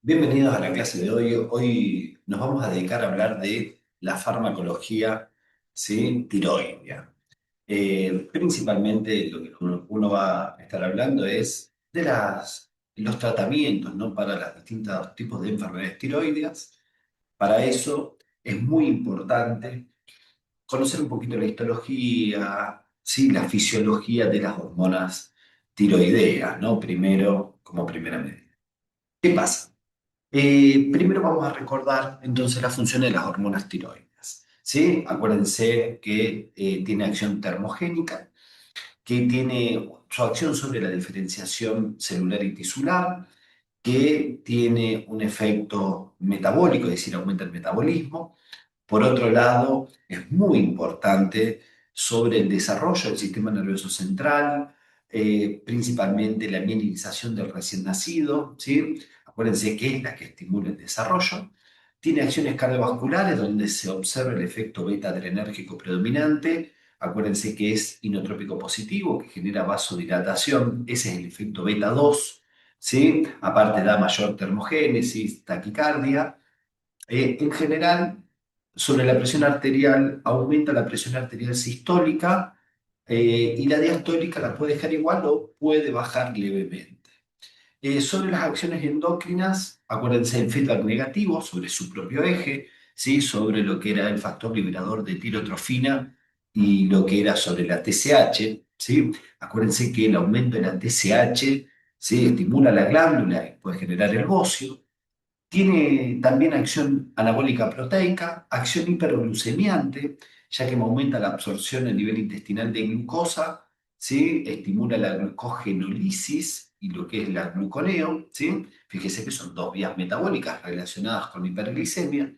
Bienvenidos a la clase de hoy. Hoy nos vamos a dedicar a hablar de la farmacología, ¿sí? Tiroidea. Principalmente lo que uno va a estar hablando es de los tratamientos, ¿no? Para los distintos tipos de enfermedades tiroideas. Para eso es muy importante conocer un poquito la histología, ¿sí? La fisiología de las hormonas tiroideas, ¿no? Primero, como primera medida. ¿Qué pasa? Primero vamos a recordar entonces las funciones de las hormonas tiroides. ¿Sí? Acuérdense que tiene acción termogénica, que tiene su acción sobre la diferenciación celular y tisular, que tiene un efecto metabólico, es decir, aumenta el metabolismo. Por otro lado, es muy importante sobre el desarrollo del sistema nervioso central, principalmente la mielinización del recién nacido, ¿sí? Acuérdense que es la que estimula el desarrollo. Tiene acciones cardiovasculares donde se observa el efecto beta adrenérgico predominante. Acuérdense que es inotrópico positivo, que genera vasodilatación. Ese es el efecto beta 2, ¿sí? Aparte da mayor termogénesis, taquicardia. En general, sobre la presión arterial, aumenta la presión arterial sistólica y la diastólica la puede dejar igual o puede bajar levemente. Sobre las acciones endocrinas, acuérdense el feedback negativo sobre su propio eje, ¿sí? Sobre lo que era el factor liberador de tirotrofina y lo que era sobre la TSH, ¿sí? Acuérdense que el aumento de la TSH, ¿sí? Estimula la glándula y puede generar el bocio. Tiene también acción anabólica proteica, acción hiperglucemiante, ya que me aumenta la absorción a nivel intestinal de glucosa, ¿sí? Estimula la glucogenólisis y lo que es la gluconeo, ¿sí? Fíjese que son dos vías metabólicas relacionadas con hiperglicemia.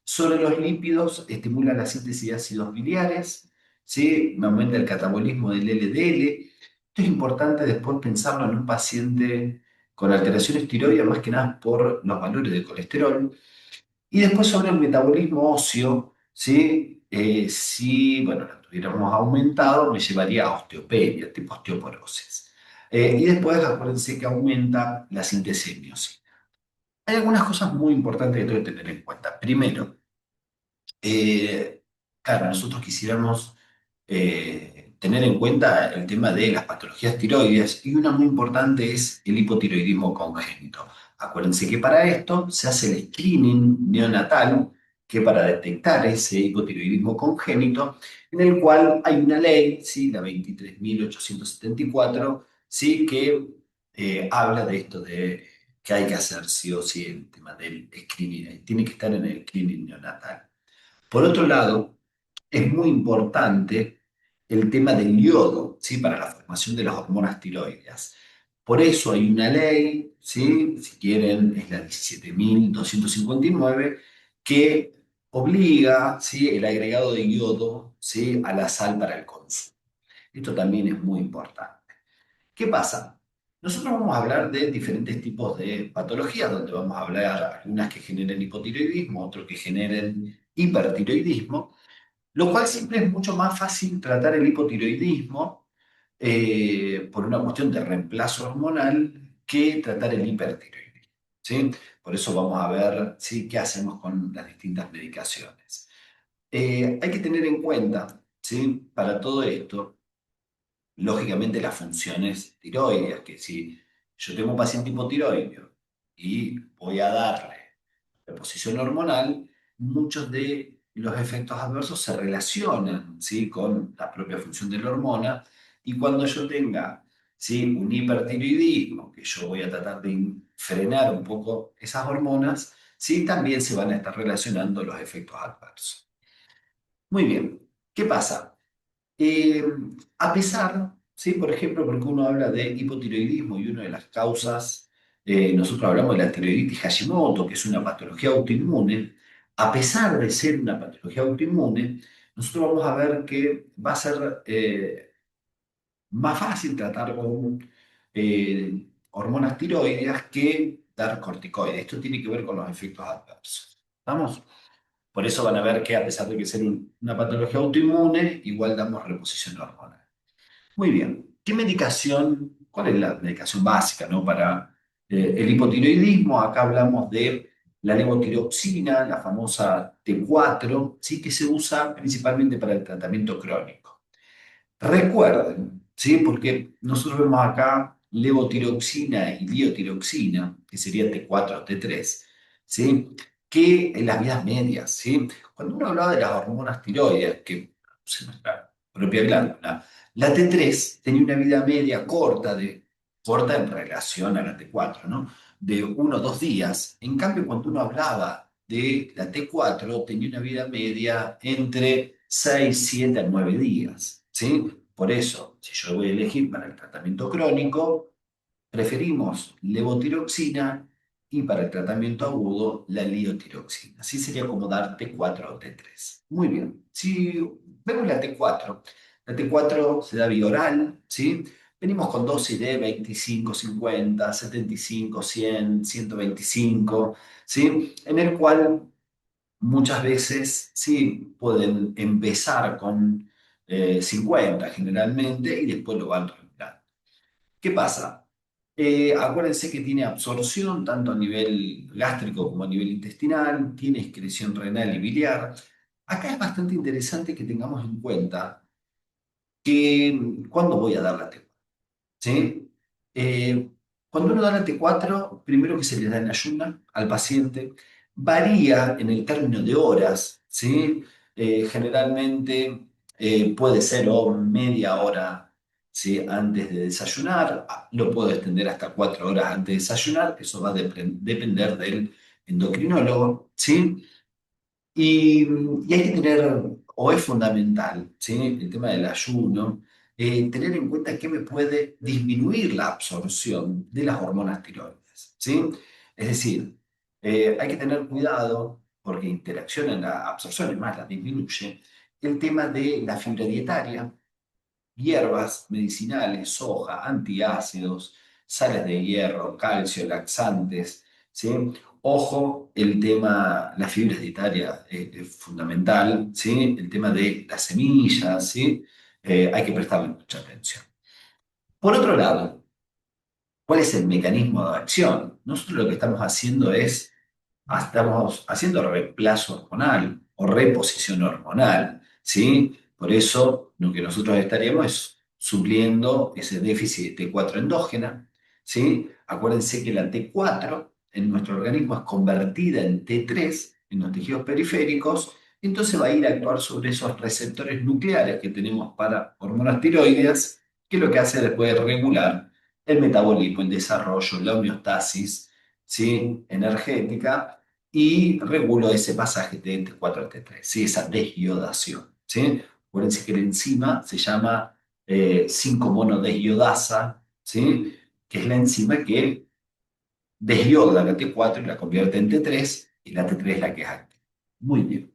Sobre los lípidos, estimula la síntesis de ácidos biliares, ¿sí? Me aumenta el catabolismo del LDL. Esto es importante después pensarlo en un paciente con alteraciones tiroides, más que nada por los valores de colesterol. Y después sobre el metabolismo óseo, ¿sí? Si, bueno, lo tuviéramos aumentado, me llevaría a osteopenia, tipo osteoporosis. Y después, acuérdense que aumenta la síntesis de miocina. Hay algunas cosas muy importantes que tengo que tener en cuenta. Primero, eh, claro, nosotros quisiéramos tener en cuenta el tema de las patologías tiroides y una muy importante es el hipotiroidismo congénito. Acuérdense que para esto se hace el screening neonatal, que para detectar ese hipotiroidismo congénito, en el cual hay una ley, ¿sí? La 23.874, ¿sí? Que habla de esto de que hay que hacer sí o sí el tema del screening, tiene que estar en el screening neonatal. Por otro lado, es muy importante el tema del yodo, ¿sí? Para la formación de las hormonas tiroideas. Por eso hay una ley, ¿sí? Si quieren, es la 17.259, que obliga, ¿sí? El agregado de yodo, ¿sí? A la sal para el consumo. Esto también es muy importante. ¿Qué pasa? Nosotros vamos a hablar de diferentes tipos de patologías, donde vamos a hablar algunas que generen hipotiroidismo, otros que generen hipertiroidismo, lo cual siempre es mucho más fácil tratar el hipotiroidismo por una cuestión de reemplazo hormonal que tratar el hipertiroidismo, ¿sí? Por eso vamos a ver, ¿sí? Qué hacemos con las distintas medicaciones. Hay que tener en cuenta, ¿sí? Para todo esto, lógicamente las funciones tiroideas, que si yo tengo un paciente hipotiroideo y voy a darle reposición hormonal, muchos de los efectos adversos se relacionan, ¿sí? Con la propia función de la hormona, y cuando yo tenga, ¿sí? Un hipertiroidismo, que yo voy a tratar de frenar un poco esas hormonas, ¿sí? También se van a estar relacionando los efectos adversos. Muy bien, ¿qué pasa? Eh, a pesar, ¿sí? Por ejemplo, porque uno habla de hipotiroidismo y una de las causas, nosotros hablamos de la tiroiditis Hashimoto, que es una patología autoinmune. A pesar de ser una patología autoinmune, nosotros vamos a ver que va a ser más fácil tratar con hormonas tiroideas que dar corticoides. Esto tiene que ver con los efectos adversos. ¿Estamos? Por eso van a ver que a pesar de que ser una patología autoinmune, igual damos reposición hormonal. Muy bien. ¿Qué medicación, cuál es la medicación básica, ¿no? Para El hipotiroidismo, acá hablamos de la levotiroxina, la famosa T4, ¿sí? Que se usa principalmente para el tratamiento crónico. Recuerden, ¿sí? Porque nosotros vemos acá levotiroxina y liotiroxina, que sería T4 o T3, ¿sí? Que en las vidas medias, ¿sí? Cuando uno hablaba de las hormonas tiroides, que es nuestra propia glándula, la T3 tenía una vida media corta en relación a la T4, ¿no? De 1 o 2 días. En cambio, cuando uno hablaba de la T4, tenía una vida media entre 6, 7 a 9 días, ¿sí? Por eso, si yo voy a elegir para el tratamiento crónico, preferimos levotiroxina y para el tratamiento agudo la liotiroxina. Así sería como dar T4 o T3. Muy bien. Si vemos la T4 se da vía oral, ¿sí? Venimos con dosis de 25, 50, 75, 100, 125, ¿sí? En el cual muchas veces sí pueden empezar con 50 generalmente y después lo van regulando. ¿Qué pasa? Acuérdense que tiene absorción tanto a nivel gástrico como a nivel intestinal, tiene excreción renal y biliar. Acá es bastante interesante que tengamos en cuenta que cuando voy a dar la T4, ¿sí? Eh, Cuando uno da la T4, primero que se le da en ayuna al paciente, varía en el término de horas, ¿sí? Generalmente puede ser o media hora, ¿sí? Antes de desayunar, lo puedo extender hasta 4 horas antes de desayunar, eso va a depender del endocrinólogo, ¿sí? Y hay que tener, o es fundamental, ¿sí? El tema del ayuno, tener en cuenta que me puede disminuir la absorción de las hormonas tiroides, ¿sí? Es decir, hay que tener cuidado porque interacción en la absorción, es más, la disminuye, el tema de la fibra dietaria, hierbas medicinales, soja, antiácidos, sales de hierro, calcio, laxantes, ¿sí? Ojo, el tema, la fibra dietaria es fundamental, ¿sí? El tema de las semillas, ¿sí? Hay que prestarle mucha atención. Por otro lado, ¿cuál es el mecanismo de acción? Nosotros lo que estamos haciendo es estamos haciendo reemplazo hormonal o reposición hormonal, ¿sí? Por eso lo que nosotros estaríamos es supliendo ese déficit de T4 endógena, ¿sí? Acuérdense que la T4 en nuestro organismo es convertida en T3 en los tejidos periféricos, entonces va a ir a actuar sobre esos receptores nucleares que tenemos para hormonas tiroides, que lo que hace después es regular el metabolismo, el desarrollo, la homeostasis, ¿sí? Energética y regulo ese pasaje de T4 a T3, ¿sí? Esa desiodación, ¿sí? Acuérdense que la enzima se llama 5-monodeshiodasa, ¿sí? Que es la enzima que desyoda la T4 y la convierte en T3 y la T3 es la que es activa. Muy bien.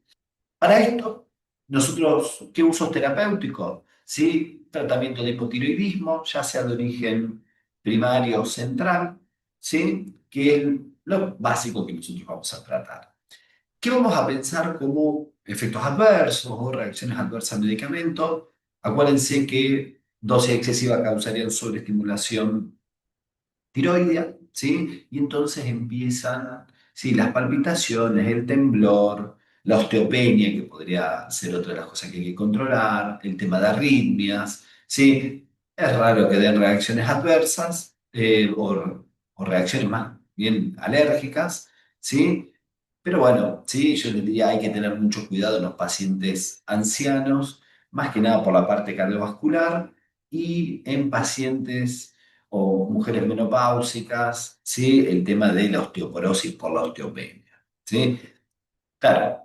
Para esto, nosotros, ¿qué usos terapéuticos? ¿Sí? Tratamiento de hipotiroidismo, ya sea de origen primario o central, ¿sí? Que es lo básico que nosotros vamos a tratar. ¿Qué vamos a pensar como efectos adversos o reacciones adversas al medicamento? Acuérdense que dosis excesiva causaría sobreestimulación tiroidea, ¿sí? Y entonces empiezan, sí, las palpitaciones, el temblor, la osteopenia, que podría ser otra de las cosas que hay que controlar, el tema de arritmias, ¿sí? Es raro que den reacciones adversas o reacciones más bien alérgicas, ¿sí? Pero bueno, sí, yo les diría hay que tener mucho cuidado en los pacientes ancianos, más que nada por la parte cardiovascular y en pacientes o mujeres menopáusicas, ¿sí? El tema de la osteoporosis por la osteopenia, ¿sí? Claro,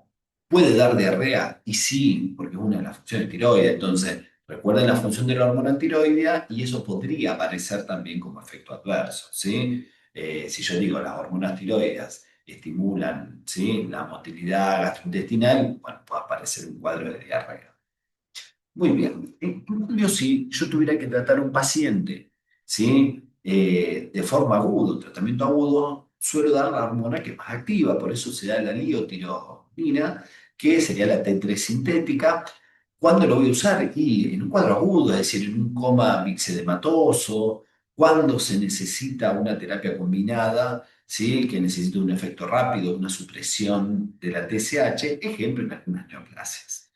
puede dar diarrea y sí, porque es una de las funciones tiroides, entonces recuerden la función de la hormona tiroidea y eso podría aparecer también como efecto adverso, ¿sí? Si yo digo las hormonas tiroides estimulan, ¿sí? La motilidad gastrointestinal, bueno, puede aparecer un cuadro de diarrea. Muy bien. En cambio, si yo tuviera que tratar a un paciente, ¿sí? De forma aguda, un tratamiento agudo, suelo dar la hormona que es más activa, por eso se da la liotironina, que sería la T3 sintética. ¿Cuándo lo voy a usar? Y en un cuadro agudo, es decir, en un coma mixedematoso, cuando se necesita una terapia combinada, ¿sí? Que necesita un efecto rápido, una supresión de la TSH, ejemplo en algunas neoplasias.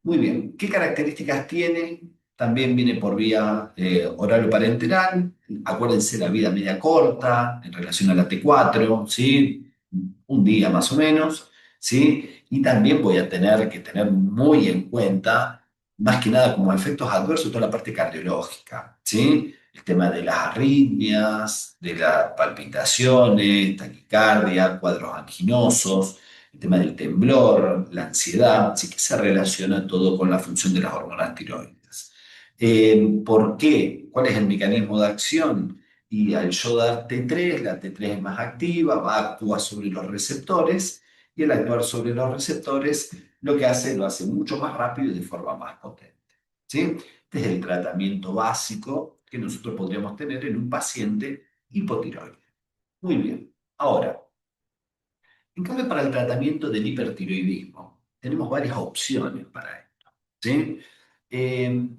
Muy bien, ¿qué características tiene? También viene por vía oral o parenteral. Acuérdense la vida media corta en relación a la T4, ¿sí? Un día más o menos, ¿sí? Y también voy a tener que tener muy en cuenta, más que nada como efectos adversos, toda la parte cardiológica, ¿sí? El tema de las arritmias, de las palpitaciones, taquicardia, cuadros anginosos, el tema del temblor, la ansiedad, sí que se relaciona todo con la función de las hormonas tiroides. ¿Por qué? ¿Cuál es el mecanismo de acción? Y al yo dar T3, la T3 es más activa, va a actuar sobre los receptores, y al actuar sobre los receptores, lo hace mucho más rápido y de forma más potente. ¿Sí? Este es el tratamiento básico que nosotros podríamos tener en un paciente hipotiroide. Muy bien. Ahora, en cambio, para el tratamiento del hipertiroidismo, tenemos varias opciones para esto, ¿sí? Eh,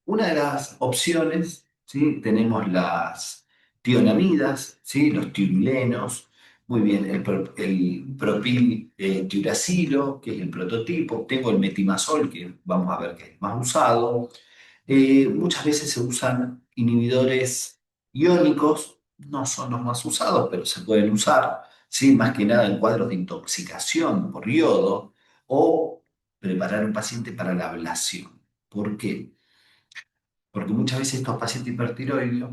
una de las opciones, ¿sí? Tenemos las tionamidas, ¿sí? Los tirulenos, muy bien, el propil tiuracilo, que es el prototipo, tengo el metimazol, que vamos a ver que es más usado, muchas veces se usan inhibidores iónicos, no son los más usados, pero se pueden usar, ¿sí? Más que nada en cuadros de intoxicación por yodo o preparar un paciente para la ablación. ¿Por qué? Porque muchas veces estos pacientes hipertiroideos,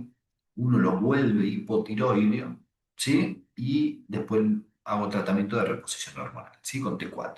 uno los vuelve hipotiroideo, ¿sí? Y después hago tratamiento de reposición hormonal, ¿sí? Con T4.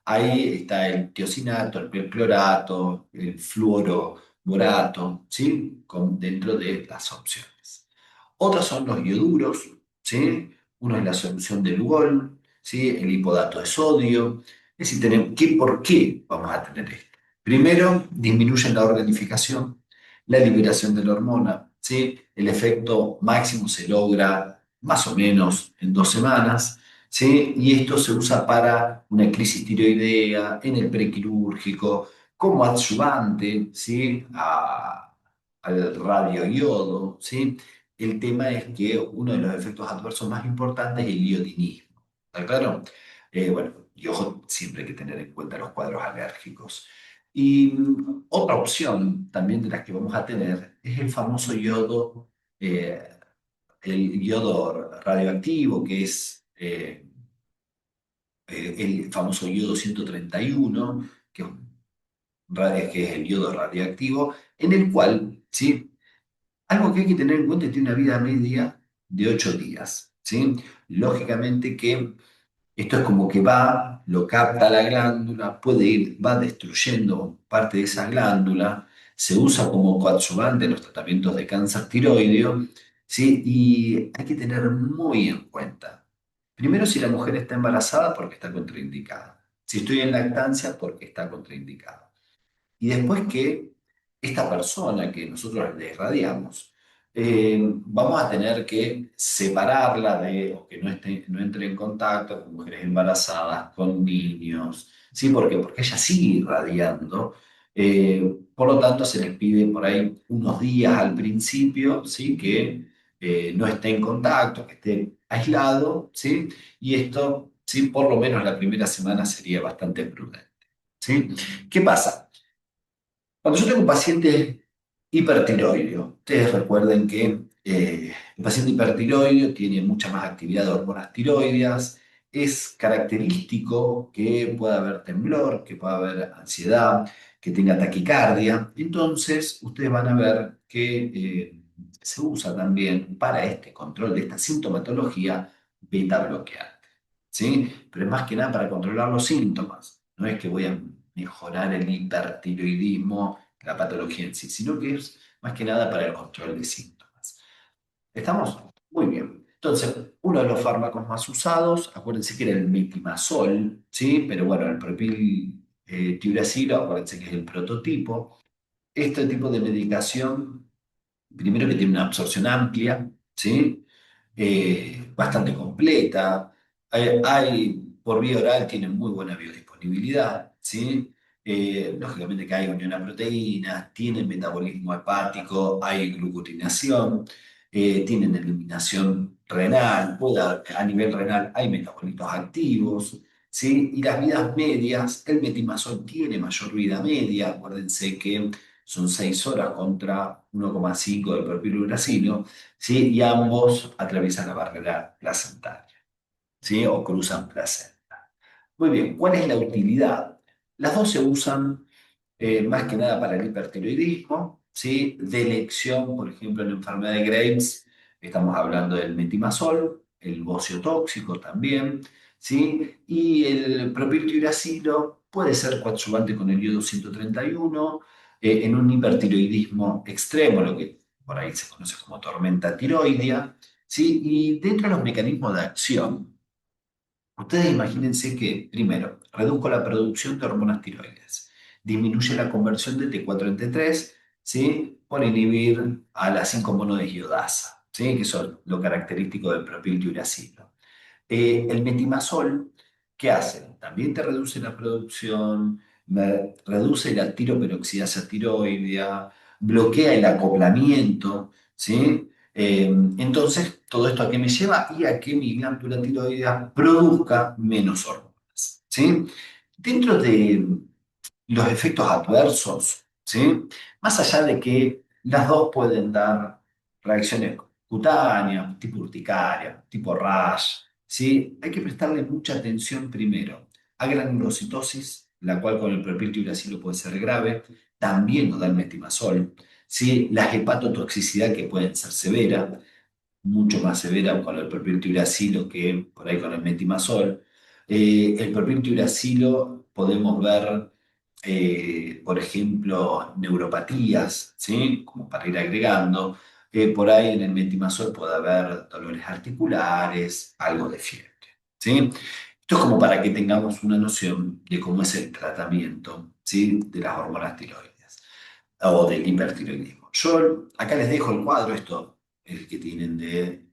Ahí está el tiosinato, el perclorato, el fluoroborato, ¿sí? Dentro de las opciones. Otros son los ioduros, ¿sí? Uno es la solución de Lugol, ¿sí? El hipodato de sodio. Es decir, ¿por qué vamos a tener esto? Primero, disminuyen la organificación, la liberación de la hormona, ¿sí? El efecto máximo se logra más o menos en 2 semanas, ¿sí? Y esto se usa para una crisis tiroidea, en el prequirúrgico, como adyuvante, ¿sí? Al radioiodo, ¿sí? El tema es que uno de los efectos adversos más importantes es el iodinismo. ¿Está claro? Bueno, y ojo, siempre hay que tener en cuenta los cuadros alérgicos. Y otra opción también de las que vamos a tener es el famoso yodo, el yodo radioactivo, que es el famoso yodo 131, que es el yodo radioactivo, en el cual, ¿sí? Algo que hay que tener en cuenta es que tiene una vida media de 8 días, ¿sí? Lógicamente que esto es como que va, lo capta la glándula, puede ir, va destruyendo parte de esa glándula, se usa como coadyuvante en los tratamientos de cáncer tiroideo, ¿sí? Y hay que tener muy en cuenta, primero si la mujer está embarazada porque está contraindicada, si estoy en lactancia porque está contraindicada. Y después que esta persona que nosotros le irradiamos, vamos a tener que separarla de, o que no entre en contacto con mujeres embarazadas, con niños, ¿sí? ¿Por qué? Porque ella sigue irradiando. Por lo tanto, se les pide por ahí unos días al principio, ¿sí? Que no esté en contacto, que esté aislado, ¿sí? Y esto, ¿sí? Por lo menos la primera semana sería bastante prudente, ¿sí? ¿Qué pasa? Cuando yo tengo un paciente hipertiroideo, ustedes recuerden que el paciente hipertiroideo tiene mucha más actividad de hormonas tiroideas, es característico que pueda haber temblor, que pueda haber ansiedad, que tenga taquicardia. Entonces, ustedes van a ver que se usa también para este control de esta sintomatología beta bloqueante, ¿sí? Pero es más que nada para controlar los síntomas. No es que voy a mejorar el hipertiroidismo, la patología en sí, sino que es más que nada para el control de síntomas. ¿Estamos? Muy bien. Entonces, uno de los fármacos más usados, acuérdense que era el metimazol, ¿sí? Pero bueno, el propil tiuracilo, acuérdense que es el prototipo. Este tipo de medicación, primero que tiene una absorción amplia, ¿sí? Bastante completa. Por vía oral tiene muy buena biodisponibilidad, ¿sí? Lógicamente que hay unión a proteínas, tienen metabolismo hepático, hay glucurinación, tienen eliminación renal, a nivel renal hay metabolitos activos, ¿sí? Y las vidas medias, el metimazol tiene mayor vida media, acuérdense que son 6 horas contra 1,5 del propiluracilo, ¿sí? Y ambos atraviesan la barrera placentaria, ¿sí? O cruzan placenta. Muy bien, ¿cuál es la utilidad? Las dos se usan más que nada para el hipertiroidismo, ¿sí? De elección, por ejemplo, en la enfermedad de Graves, estamos hablando del metimazol, el bocio tóxico también, ¿sí? Y el propiltiuracilo puede ser coadyuvante con el iodo 131 en un hipertiroidismo extremo, lo que por ahí se conoce como tormenta tiroidea, ¿sí? Y dentro de los mecanismos de acción, ustedes imagínense que, primero, reduzco la producción de hormonas tiroides, disminuye la conversión de T4 en T3, ¿sí? Por inhibir a las 5 monodesidioidasa, ¿sí? Que son lo característico del propiltiuracilo. El metimazol, ¿qué hace? También te reduce la producción, reduce la tiroperoxidasa tiroidea, bloquea el acoplamiento, ¿sí? Entonces, todo esto a qué me lleva y a que mi glándula tiroidea produzca menos hormonas, ¿sí? Dentro de los efectos adversos, ¿sí? Más allá de que las dos pueden dar reacciones cutáneas, tipo urticaria, tipo rash, ¿sí? Hay que prestarle mucha atención primero a granulocitosis, la cual con el propiltiuracilo puede ser grave, también nos da el metimazol, ¿sí? La hepatotoxicidad que puede ser severa, mucho más severa con el propiltiuracilo que por ahí con el metimazol. El propiltiuracilo podemos ver, por ejemplo, neuropatías, ¿sí? Como para ir agregando. Por ahí en el metimazol puede haber dolores articulares, algo de fiebre, ¿sí? Esto es como para que tengamos una noción de cómo es el tratamiento, ¿sí? De las hormonas tiroides o del hipertiroidismo. Yo acá les dejo el cuadro, esto, el que tienen de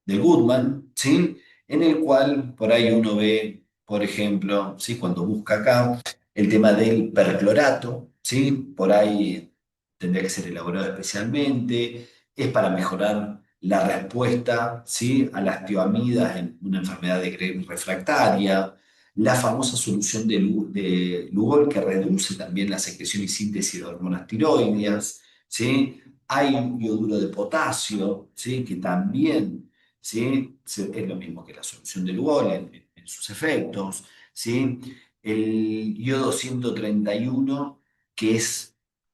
Goodman, ¿sí? En el cual por ahí uno ve, por ejemplo, ¿sí? Cuando busca acá el tema del perclorato, ¿sí? Por ahí tendría que ser elaborado especialmente, es para mejorar la respuesta, ¿sí? A las tioamidas en una enfermedad de Graves refractaria, la famosa solución de Lugol que reduce también la secreción y síntesis de hormonas tiroideas, ¿sí? Hay un yoduro de potasio, ¿sí? Que también, ¿sí? Es lo mismo que la solución de Lugol en sus efectos, ¿sí? El yodo 131, que es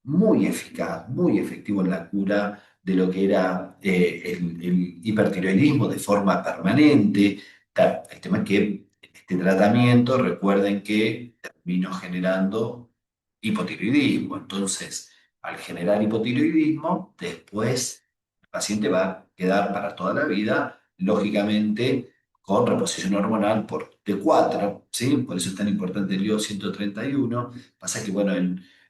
muy eficaz, muy efectivo en la cura de lo que era el hipertiroidismo de forma permanente. Claro, el tema es que este tratamiento, recuerden que terminó generando hipotiroidismo. Entonces, al generar hipotiroidismo, después el paciente va a quedar para toda la vida, lógicamente, con reposición hormonal por T4, ¿sí? Por eso es tan importante el iodo 131. Pasa que, bueno,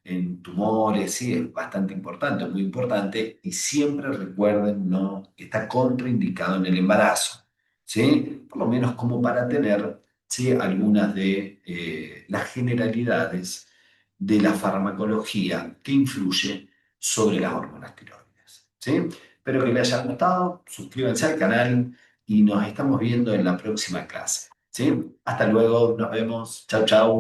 en tumores, sí, es bastante importante, muy importante, y siempre recuerden, ¿no? Que está contraindicado en el embarazo, ¿sí? Por lo menos como para tener, ¿sí? Algunas de las generalidades de la farmacología que influye sobre las hormonas tiroides, ¿sí? Espero que les haya gustado, suscríbanse al canal y nos estamos viendo en la próxima clase, ¿sí? Hasta luego, nos vemos, chao, chao.